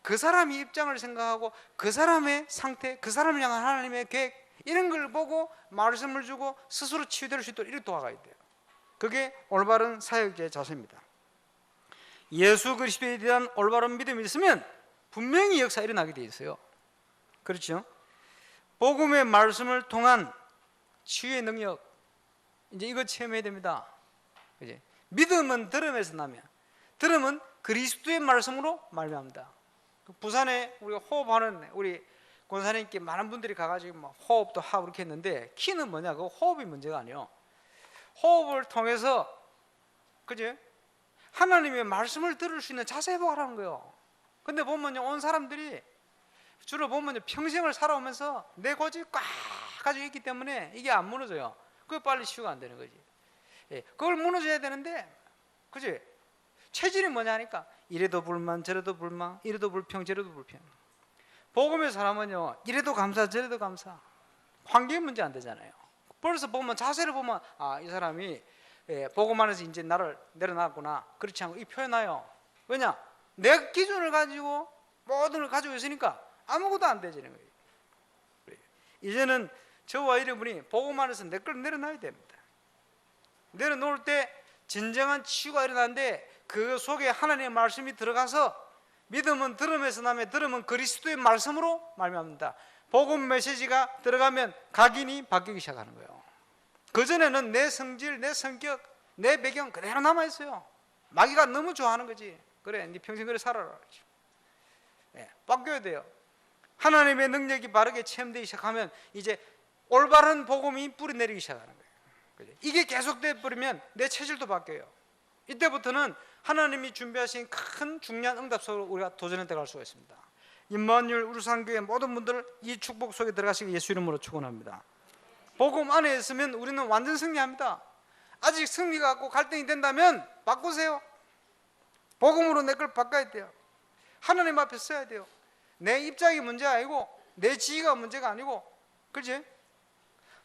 그 사람의 입장을 생각하고 그 사람의 상태, 그 사람을 향한 하나님의 계획 이런 걸 보고 말씀을 주고 스스로 치유될 수 있도록 이렇게 도와가야 돼요. 그게 올바른 사역자의 자세입니다. 예수 그리스도에 대한 올바른 믿음이 있으면 분명히 역사 일어나게 돼 있어요. 그렇죠? 복음의 말씀을 통한 치유의 능력 이제 이거 체험해야 됩니다. 그치? 믿음은 들음에서 나면 들음은 그리스도의 말씀으로 말미암다. 부산에 우리가 호흡하는 우리 권사님께 많은 분들이 가가지고 막 호흡도 하고 그렇게 했는데 키는 뭐냐? 그 호흡이 문제가 아니에요. 호흡을 통해서 그지? 하나님의 말씀을 들을 수 있는 자세 회복하라는 거예요. 근데 보면요 온 사람들이 주로 보면요 평생을 살아오면서 내 고집이 꽉 가지고 있기 때문에 이게 안 무너져요. 그게 빨리 치유가 안 되는 거지. 예, 그걸 무너져야 되는데 그지? 체질이 뭐냐 하니까 이래도 불만 저래도 불만 이래도 불평 저래도 불평. 복음의 사람은요 이래도 감사 저래도 감사. 환경이 문제 안 되잖아요. 벌써 보면 자세를 보면 아, 이 사람이 복음 안에서 이제 나를 내려놨구나. 그렇지 않고 이 표현하여. 왜냐? 내 기준을 가지고 모든 걸 가지고 있으니까 아무것도 안 되지는 거예요. 이제는 저와 여러분이 복음 안에서 내 걸 내려놔야 됩니다. 내려놓을 때 진정한 치유가 일어나는데 그 속에 하나님의 말씀이 들어가서 믿음은 들음에서 나며 들음은 그리스도의 말씀으로 말미암는다. 복음 메시지가 들어가면 각인이 바뀌기 시작하는 거예요. 그전에는 내 성질, 내 성격, 내 배경 그대로 남아있어요. 마귀가 너무 좋아하는 거지. 그래, 네 평생 그래 살아라. 네, 바뀌어야 돼요. 하나님의 능력이 바르게 체험되기 시작하면 이제 올바른 복음이 뿌리내리기 시작하는 거예요. 이게 계속돼 버리면 내 체질도 바뀌어요. 이때부터는 하나님이 준비하신 큰 중요한 응답 속으로 우리가 도전해 들어갈 수가 있습니다. 임마누엘 우루산교회 모든 분들 이 축복 속에 들어가시길 예수 이름으로 축원합니다. 복음 안에 있으면 우리는 완전 승리합니다. 아직 승리가 갖고 갈등이 된다면 바꾸세요. 복음으로 내 걸 바꿔야 돼요. 하나님 앞에 서야 돼요. 내 입장이 문제가 아니고 내 지위가 문제가 아니고, 그렇지?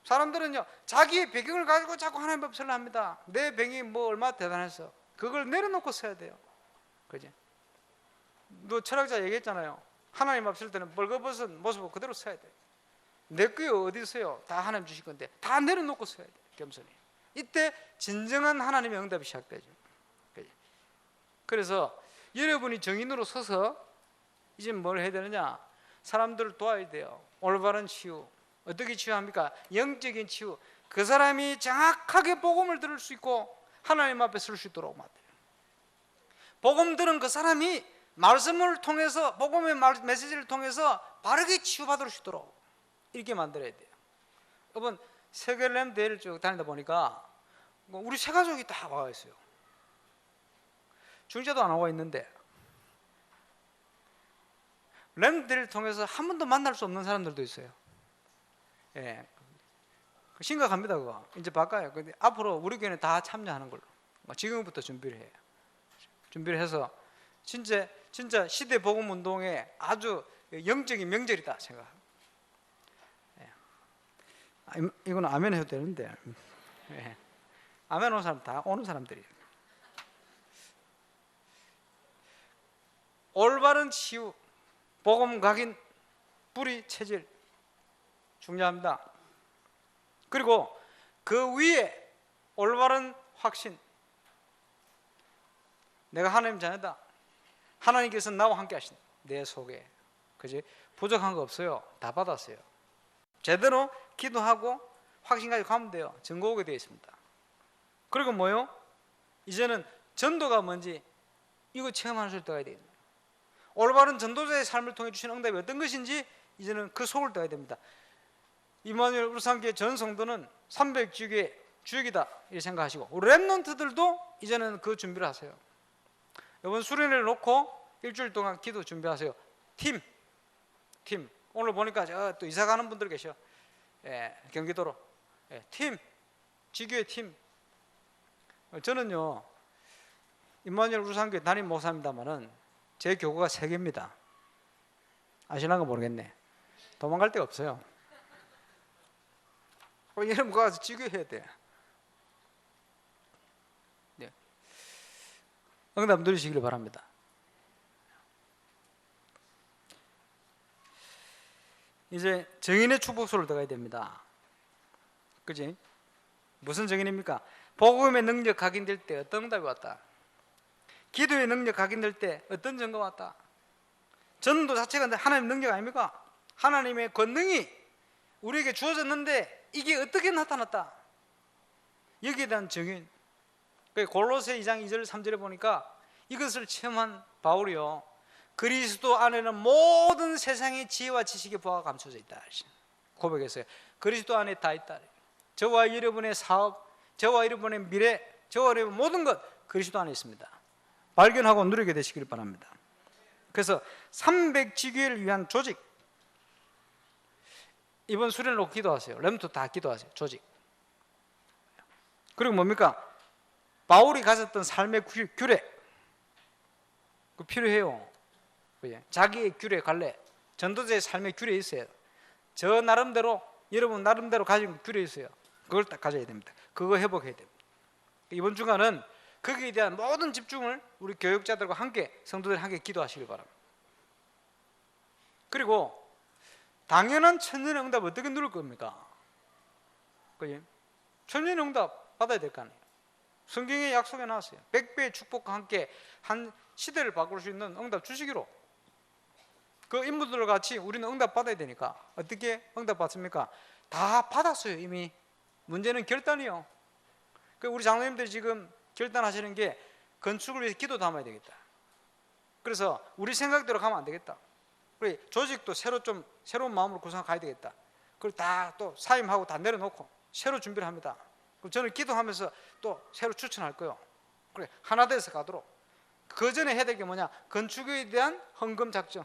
사람들은요 자기의 배경을 가지고 자꾸 하나님 앞에 서려 합니다. 내 배경이 뭐 얼마나 대단해서 그걸 내려놓고 서야 돼요. 그렇지? 너 철학자 얘기했잖아요. 하나님 앞에 설 때는 벌거벗은 모습을 그대로 서야 돼요. 내 거에 어디 있어요? 다 하나님 주실 건데 다 내려놓고 서야 돼요. 겸손히. 이때 진정한 하나님의 응답이 시작되죠. 그래서 여러분이 정인으로 서서 이제 뭘 해야 되느냐? 사람들을 도와야 돼요. 올바른 치유. 어떻게 치유합니까? 영적인 치유. 그 사람이 정확하게 복음을 들을 수 있고 하나님 앞에 설 수 있도록 만들어요. 복음 들은 그 사람이 말씀을 통해서, 복음의 메시지를 통해서 바르게 치유받을 수 있도록 이렇게 만들어야 돼요. 여러분, 세계렘 대회를 쭉 다니다 보니까 우리 세 가족이 다 와 있어요. 중재도 안 하고 있는데 렘대를 통해서 한 번도 만날 수 없는 사람들도 있어요. 예, 심각합니다. 그거 이제 바꿔요. 근데 앞으로 우리 교회는 다 참여하는 걸로 지금부터 준비를 해요. 준비를 해서 진짜 시대 복음 운동에 아주 영적인 명절이다 생각합니다. 예. 이거는 아멘 해도 되는데, 예. 아멘 오는 사람 다 오는 사람들이에요. 올바른 치유, 복음 각인, 뿌리 체질 중요합니다. 그리고 그 위에 올바른 확신, 내가 하나님 자녀다. 하나님께서 나와 함께 하신다. 내 속에, 그지? 부족한 거 없어요. 다 받았어요. 제대로 기도하고 확신 가지고 가면 돼요. 증거 오게 되어 있습니다. 그리고 뭐요? 이제는 전도가 뭔지 이거 체험할 수 있어야 돼요. 올바른 전도자의 삶을 통해 주신 응답이 어떤 것인지 이제는 그 속을 떠야 됩니다. 임마누엘 우루산교회 전 성도는 300주교의 주역이다 이렇게 생각하시고, 우리 랩런트들도 이제는 그 준비를 하세요. 이번 수련회를 놓고 일주일 동안 기도 준비하세요. 팀 오늘 보니까 또 이사 가는 분들 계셔. 예, 경기도로. 예, 지교회 팀. 저는요 임마누엘 우루산교회 담임 목사입니다만은 제 교구가 3개입니다. 아시나 거 모르겠네. 도망갈 데가 없어요. 여러분 가서 지교해야 돼. 네. 응답 누리시길 바랍니다. 이제 정인의 축복소를 들어가야 됩니다. 그지? 무슨 정인입니까? 복음의 능력 각인될 때 어떤 응답이 왔다. 기도의 능력 각인될 때 어떤 증거가 왔다. 전도 자체가 하나님의 능력 아닙니까? 하나님의 권능이 우리에게 주어졌는데 이게 어떻게 나타났다. 여기에 대한 증인. 골로새 2장 2절 3절에 보니까 이것을 체험한 바울이요, 그리스도 안에는 모든 세상의 지혜와 지식의 부하가 감춰져 있다 고백했어요. 그리스도 안에 다 있다. 저와 여러분의 사업, 저와 여러분의 미래, 저와 여러분의 모든 것 그리스도 안에 있습니다. 발견하고 누리게 되시길 바랍니다. 그래서 300지교회를 위한 조직, 이번 수련을 놓고 기도하세요. 렘도 다 기도하세요. 조직. 그리고 뭡니까? 바울이 가졌던 삶의 규례, 그 필요해요. 자기의 규례, 관례, 전도자의 삶의 규례 있어요. 저 나름대로, 여러분 나름대로 가진 규례 있어요. 그걸 딱 가져야 됩니다. 그거 회복해야 됩니다. 이번 주간은 거기에 대한 모든 집중을 우리 교육자들과 함께, 성도들 함께 기도하시길 바랍니다. 그리고 당연한 천년의 응답 어떻게 누릴 겁니까? 그지? 천년의 응답 받아야 될 거 아니에요. 성경에 약속해 놨어요. 100배의 축복과 함께 한 시대를 바꿀 수 있는 응답 주시기로. 그 인물들과 같이 우리는 응답 받아야 되니까. 어떻게 응답 받습니까? 다 받았어요 이미. 문제는 결단이요. 우리 장로님들이 지금 결단하시는 게 건축을 위해서 기도 담아야 되겠다. 그래서 우리 생각대로 가면 안 되겠다. 그리고 조직도 새로운 마음으로 구성해 가야 되겠다. 그리고 다 또 사임하고 다 내려놓고 새로 준비를 합니다. 그럼 저는 기도하면서 또 새로 추천할 거예요. 그래, 하나 돼서 가도록. 그 전에 해야 될 게 뭐냐? 건축에 대한 헌금 작정.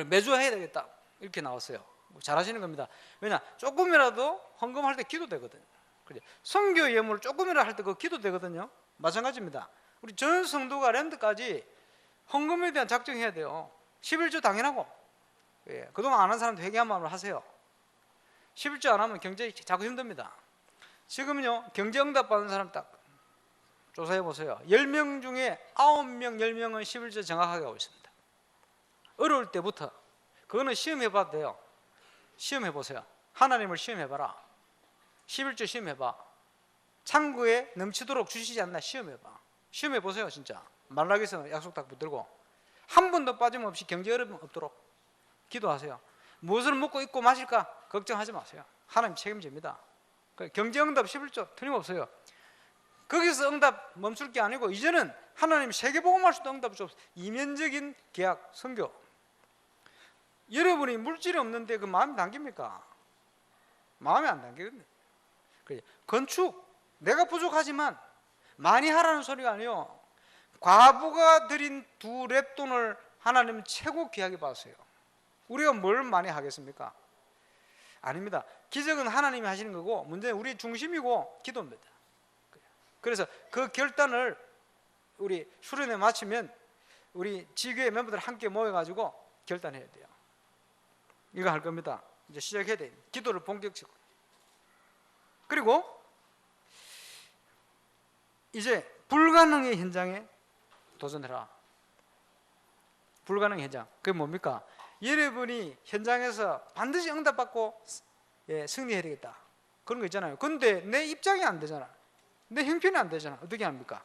매주 해야 되겠다. 이렇게 나왔어요. 잘하시는 겁니다. 왜냐? 조금이라도 헌금할 때 기도되거든요. 선교 예물을 조금이라도 할 때 그 기도되거든요. 마찬가지입니다. 우리 전 성도가 랜드까지 헌금에 대한 작정해야 돼요. 11조 당연하고. 예, 그동안 안 한 사람도 회개한 마음으로 하세요. 11조 안 하면 경제 자꾸 힘듭니다. 지금요 경제 응답 받는 사람 딱 조사해 보세요. 10명 중에 9명, 10명은 11조 정확하게 하고 있습니다. 어려울 때부터. 그거는 시험해 봐도 돼요. 시험해 보세요. 하나님을 시험해 봐라. 11조 시험해 봐. 창고에 넘치도록 주시지 않나 시험해 봐. 시험해 보세요. 진짜 말라기서 약속 딱 붙들고 한 번도 빠짐없이 경제 어려움 없도록 기도하세요. 무엇을 먹고 입고 마실까 걱정하지 마세요. 하나님 책임집니다. 경제 응답 11조 틀림없어요. 거기서 응답 멈출 게 아니고 이제는 하나님 세계복음화수도 응답 줘. 이면적인 계약 선교. 여러분이 물질이 없는데 그 마음이 당깁니까? 마음이 안 당기거든요. 건축 내가 부족하지만 많이 하라는 소리가 아니에요. 과부가 드린 2렙돈을 하나님은 최고 귀하게 봤어요. 우리가 뭘 많이 하겠습니까? 아닙니다. 기적은 하나님이 하시는 거고 문제는 우리 중심이고 기도입니다. 그래서 그 결단을 우리 수련회 마치면 우리 지교회 멤버들 함께 모여가지고 결단해야 돼요. 이거 할 겁니다. 이제 시작해야 돼요. 기도를 본격적으로. 그리고 이제 불가능의 현장에 도전해라. 불가능의 현장. 그게 뭡니까? 여러분이 현장에서 반드시 응답받고 승리해야 되겠다. 그런 거 있잖아요. 근데 내 입장이 안 되잖아. 내 형편이 안 되잖아. 어떻게 합니까?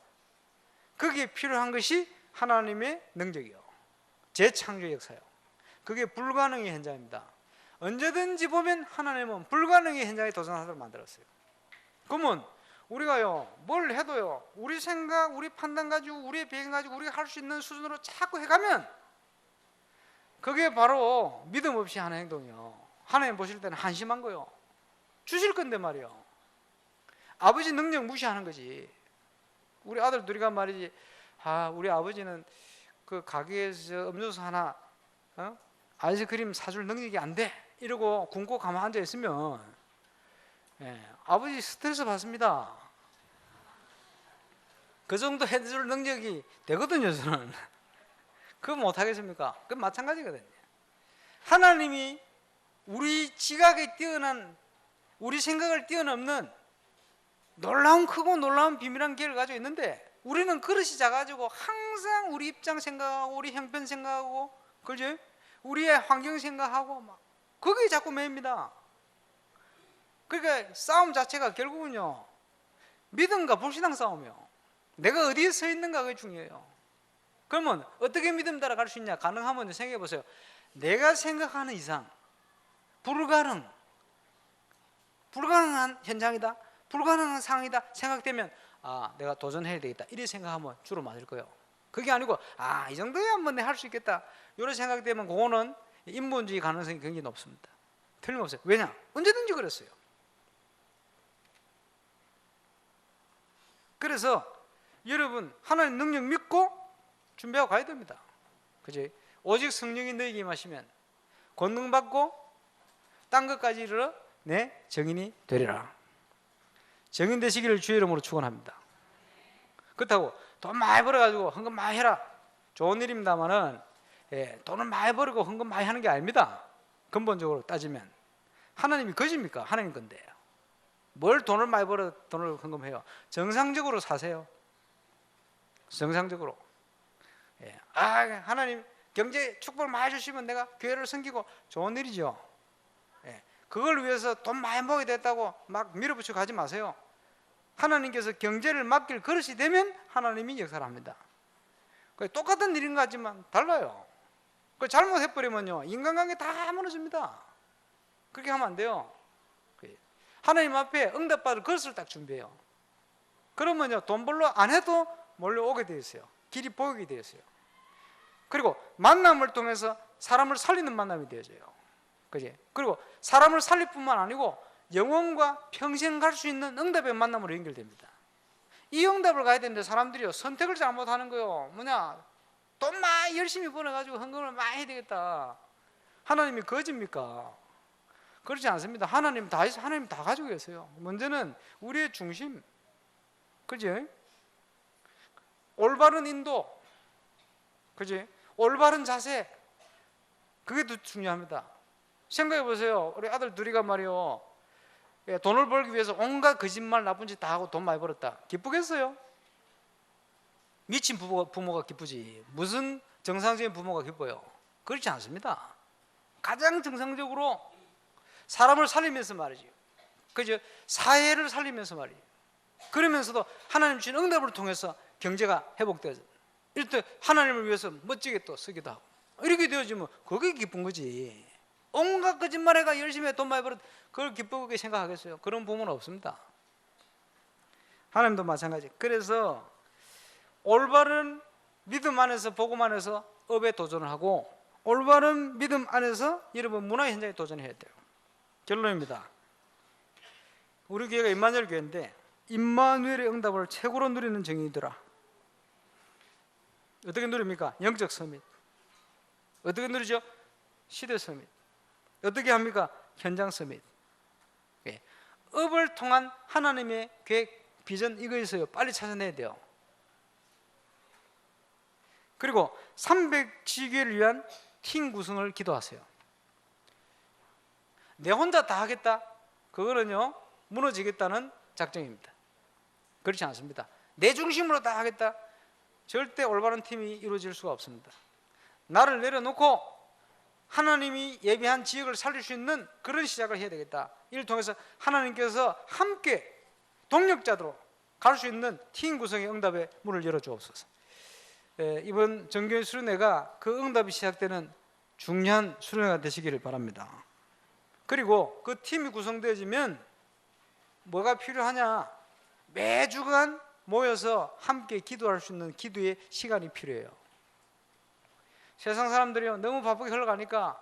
그게 필요한 것이 하나님의 능력이요. 재창조 역사요. 그게 불가능의 현장입니다. 언제든지 보면 하나님은 불가능의 현장에 도전하도록 만들었어요. 그러면 우리가요 뭘 해도요 우리 생각, 우리 판단 가지고 우리의 배경 가지고 우리가 할 수 있는 수준으로 자꾸 해가면 그게 바로 믿음 없이 하는 행동이요. 하나님 보실 때는 한심한 거요. 주실 건데 말이요. 아버지 능력 무시하는 거지. 우리 아들 둘이가 말이지. 우리 아버지는 그 가게에서 음료수 하나 아이스크림 사줄 능력이 안 돼. 이러고 굶고 가만 앉아 있으면 아버지 스트레스 받습니다. 그 정도 해줄 능력이 되거든요. 저는 그거 못하겠습니까? 그건 마찬가지거든요. 하나님이 우리 지각에 뛰어난 우리 생각을 뛰어넘는 놀라운 크고 놀라운 비밀한 기회를 가지고 있는데 우리는 그릇이 작아지고 항상 우리 입장 생각하고 우리 형편 생각하고 그죠? 우리의 환경 생각하고 막 거기에 자꾸 매입니다. 그러니까 싸움 자체가 결국은요 믿음과 불신앙 싸움이요. 내가 어디에 서 있는가 그게 중요해요. 그러면 어떻게 믿음 따라갈 수 있냐? 가능하면 생각해 보세요. 내가 생각하는 이상 불가능한 현장이다, 불가능한 상황이다 생각되면 내가 도전해야 되겠다 이렇게 생각하면 주로 맞을 거예요. 그게 아니고 이 정도야 한번 내가 할 수 있겠다 이런 생각되면 그거는 인본주의 가능성이 굉장히 높습니다. 틀림없어요. 왜냐? 언제든지 그랬어요. 그래서 여러분 하나님 능력 믿고 준비하고 가야 됩니다. 그지? 오직 성령이 너에게 임하시면 권능 받고 딴 것까지 이르러 내 정인이 되리라. 정인 되시기를 주의 이름으로 축원합니다. 그렇다고 돈 많이 벌어가지고 헌금 많이 해라 좋은 일입니다만은 돈을 많이 벌고 헌금 많이 하는 게 아닙니다. 근본적으로 따지면 하나님이 거짓입니까? 하나님 건데 뭘 돈을 많이 벌어 돈을 헌금해요? 정상적으로 사세요. 정상적으로. 하나님 경제 축복을 많이 주시면 내가 교회를 섬기고 좋은 일이죠. 그걸 위해서 돈 많이 모아야 됐다고 막 밀어붙이고 가지 마세요. 하나님께서 경제를 맡길 그릇이 되면 하나님이 역사를 합니다. 똑같은 일인 것 같지만 달라요. 잘못해버리면요 인간관계 다 무너집니다. 그렇게 하면 안 돼요. 하나님 앞에 응답받을 그릇을 딱 준비해요. 그러면요 돈 벌러 안 해도 몰려오게 되어 있어요. 길이 보이게 되어 있어요. 그리고 만남을 통해서 사람을 살리는 만남이 되어져요. 그지? 그리고 사람을 살릴 뿐만 아니고 영혼과 평생 갈 수 있는 응답의 만남으로 연결됩니다. 이 응답을 가야 되는데 사람들이요 선택을 잘못하는 거예요. 뭐냐, 돈 많이 열심히 벌어가지고 헌금을 많이 해야 되겠다. 하나님이 거짓입니까? 그렇지 않습니다. 하나님 다 가지고 계세요. 문제는 우리의 중심, 그지? 올바른 인도, 그지? 올바른 자세, 그게 더 중요합니다. 생각해 보세요. 우리 아들 둘이가 말이요, 돈을 벌기 위해서 온갖 거짓말 나쁜 짓 다 하고 돈 많이 벌었다. 기쁘겠어요? 미친 부모가 기쁘지 무슨 정상적인 부모가 기뻐요? 그렇지 않습니다. 가장 정상적으로 사람을 살리면서 말이죠. 그죠? 사회를 살리면서 말이에요. 그러면서도 하나님 주신 응답을 통해서 경제가 회복되어서 이럴 때 하나님을 위해서 멋지게 또 쓰기도 하고 이렇게 되어지면 그게 기쁜 거지. 온갖 거짓말해가 열심히 돈 많이 벌었 그걸 기쁘게 생각하겠어요? 그런 부모는 없습니다. 하나님도 마찬가지. 그래서 올바른 믿음 안에서 복음 안에서 업에 도전을 하고 올바른 믿음 안에서 여러분 문화 현장에 도전해야 돼요. 결론입니다. 우리 교회가 임마누엘 교회인데 임마누엘의 응답을 최고로 누리는 정인이더라. 어떻게 누립니까? 영적 서밋. 어떻게 누리죠? 시대 서밋. 어떻게 합니까? 현장 서밋. 업을 통한 하나님의 계획, 비전 이거 있어요. 빨리 찾아내야 돼요. 그리고 300지교회를 위한 팀 구성을 기도하세요. 내 혼자 다 하겠다? 그거는요 무너지겠다는 작정입니다. 그렇지 않습니다. 내 중심으로 다 하겠다? 절대 올바른 팀이 이루어질 수가 없습니다. 나를 내려놓고 하나님이 예비한 지역을 살릴 수 있는 그런 시작을 해야 되겠다. 이를 통해서 하나님께서 함께 동력자로 갈 수 있는 팀 구성의 응답의 문을 열어주옵소서. 이번 정교회 수련회가 그 응답이 시작되는 중요한 수련회가 되시기를 바랍니다. 그리고 그 팀이 구성되어지면 뭐가 필요하냐? 매주간 모여서 함께 기도할 수 있는 기도의 시간이 필요해요. 세상 사람들이 너무 바쁘게 흘러가니까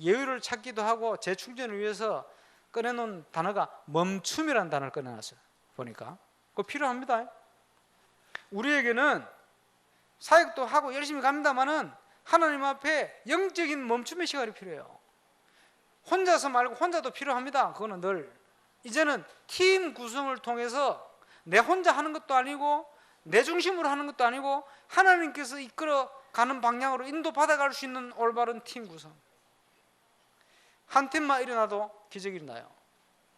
여유를 찾기도 하고 재충전을 위해서 꺼내놓은 단어가 멈춤이라는 단어를 꺼내놨어요. 보니까 그거 필요합니다. 우리에게는 사역도 하고 열심히 갑니다만은 하나님 앞에 영적인 멈춤의 시간이 필요해요. 혼자서 말고 혼자도 필요합니다. 그거는 늘. 이제는 팀 구성을 통해서 내 혼자 하는 것도 아니고 내 중심으로 하는 것도 아니고 하나님께서 이끌어 가는 방향으로 인도받아갈 수 있는 올바른 팀 구성. 한 팀만 일어나도 기적이 일어나요.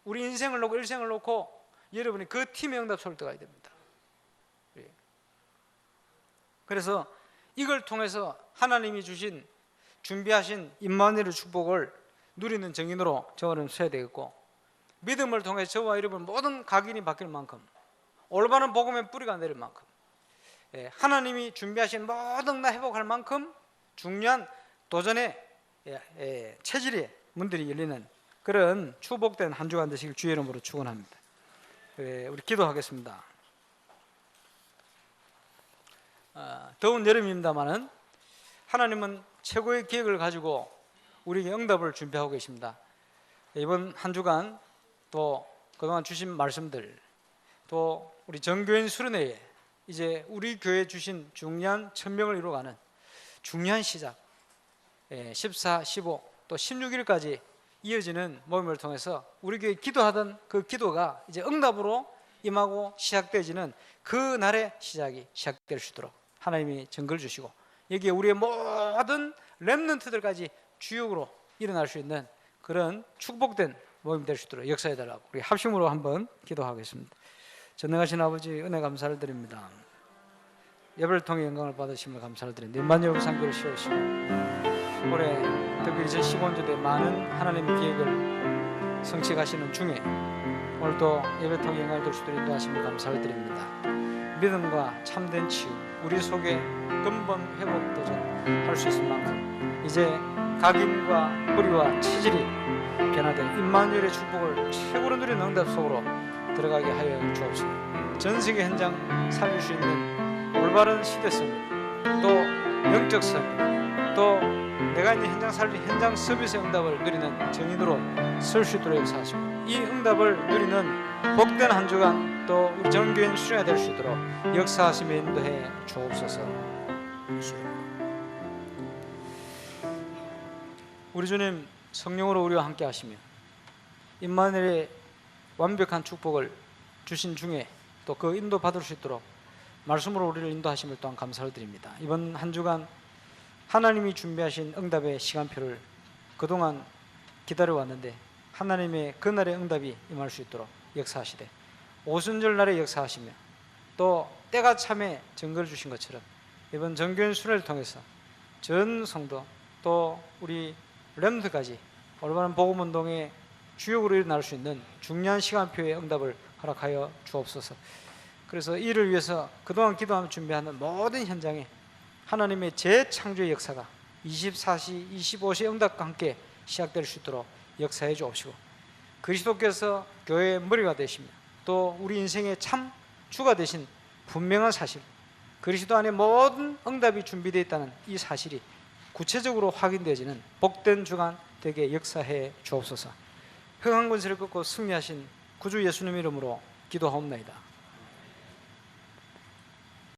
우리 인생을 놓고 일생을 놓고 여러분이 그 팀의 응답 소리를 가야 됩니다. 그래서 이걸 통해서 하나님이 주신 준비하신 임마누엘의 축복을 누리는 정인으로 저는 서야 되겠고, 믿음을 통해 저와 여러분 모든 각인이 바뀔 만큼, 올바른 복음의 뿌리가 내릴 만큼, 하나님이 준비하신 모든 나 회복할 만큼 중요한 도전의 체질의 문들이 열리는 그런 축복된 한 주간 되시길 주의 이름으로 축원합니다. 우리 기도하겠습니다. 더운 여름입니다만은 하나님은 최고의 계획을 가지고 우리에게 응답을 준비하고 계십니다. 이번 한 주간 또 그동안 주신 말씀들, 또 우리 정교인 수련회에 이제 우리 교회에 주신 중요한 천명을 이루어가는 중요한 시작, 14, 15, 또 16일까지 이어지는 모임을 통해서 우리 교회 기도하던 그 기도가 이제 응답으로 임하고 시작되어지는 그 날의 시작이 시작될 수 있도록 하나님이 증거를 주시고, 여기에 우리의 모든 렘넌트들까지 주역으로 일어날 수 있는 그런 축복된 모임 될 수 있도록 역사해 달라고 우리 합심으로 한번 기도하겠습니다. 전능하신 아버지, 은혜 감사를 드립니다. 예배를 통해 영광을 받으심을 감사를 드립니다. 임마누엘 상교를 씌우시고 올해 특별히 2015년도에 많은 하나님의 계획을 성취하시는 중에 오늘도 예배통에 영광을 줄 수도 인도하심을 감사를 드립니다. 믿음과 참된 치유, 우리 속에 근본 회복 도전할 수 있을 만큼 이제 각인과 뿌리와 체질이 변화된 임마누엘의 축복을 최고로 누리는 응답 속으로 들어가게 하여 주옵소서. 전세계 현장 살릴 수 있는 올바른 시대성, 또 영적 성, 또 내가 있는 현장 살릴 현장 서비스 응답을 누리는 증인으로 설 수 있도록 역사하시고, 이 응답을 누리는 복된 한 주간 또 우리 전교인 수련이 될 수 있도록 역사하시며 인도해 주옵소서. 우리 주님 성령으로 우리와 함께 하시며 임마누엘의 완벽한 축복을 주신 중에 또 그 인도 받을 수 있도록 말씀으로 우리를 인도하심을 또한 감사를 드립니다. 이번 한 주간 하나님이 준비하신 응답의 시간표를 그동안 기다려왔는데 하나님의 그날의 응답이 임할 수 있도록 역사하시되, 오순절 날에 역사하시며 또 때가 참에 증거를 주신 것처럼 이번 정교인 수련을 통해서 전 성도 또 우리 렘드까지 올바른 복음운동의 주역으로 일어날 수 있는 중요한 시간표의 응답을 허락하여 주옵소서. 그래서 이를 위해서 그동안 기도하며 준비하는 모든 현장에 하나님의 재창조의 역사가 24시, 25시 응답과 함께 시작될 수 있도록 역사해 주옵시고, 그리스도께서 교회의 머리가 되시며 또 우리 인생의 참 주가 되신 분명한 사실, 그리스도 안에 모든 응답이 준비되어 있다는 이 사실이 구체적으로 확인되어지는 복된 주간 되게 역사해 주옵소서. 흑암 권세를 꺾고 승리하신 구주 예수님 이름으로 기도하옵나이다.